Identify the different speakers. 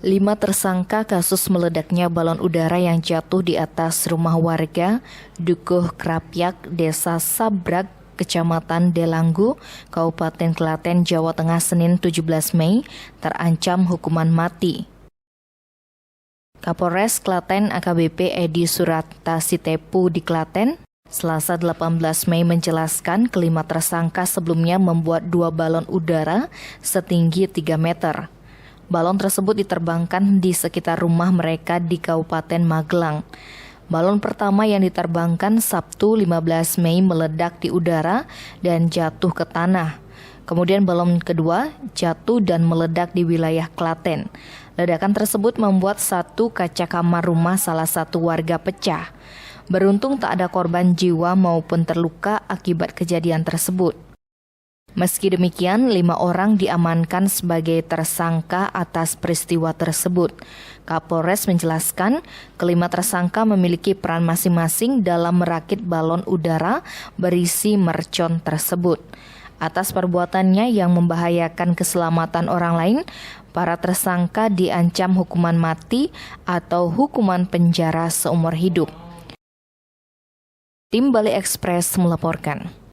Speaker 1: 5 tersangka kasus meledaknya balon udara yang jatuh di atas rumah warga Dukuh Krapyak, Desa Sabrak, Kecamatan Delanggu, Kabupaten Klaten, Jawa Tengah, Senin 17 Mei, terancam hukuman mati. Kapolres Klaten AKBP Edi Surata Sitepu di Klaten, Selasa 18 Mei menjelaskan kelima tersangka sebelumnya membuat 2 balon udara setinggi 3 meter. Balon tersebut diterbangkan di sekitar rumah mereka di Kabupaten Magelang. Balon pertama yang diterbangkan Sabtu 15 Mei meledak di udara dan jatuh ke tanah. Kemudian balon kedua jatuh dan meledak di wilayah Klaten. Ledakan tersebut membuat satu kaca kamar rumah salah satu warga pecah. Beruntung tak ada korban jiwa maupun terluka akibat kejadian tersebut. Meski demikian, 5 orang diamankan sebagai tersangka atas peristiwa tersebut. Kapolres menjelaskan, kelima tersangka memiliki peran masing-masing dalam merakit balon udara berisi mercon tersebut. Atas perbuatannya yang membahayakan keselamatan orang lain, para tersangka diancam hukuman mati atau hukuman penjara seumur hidup. Tim Bali Express melaporkan.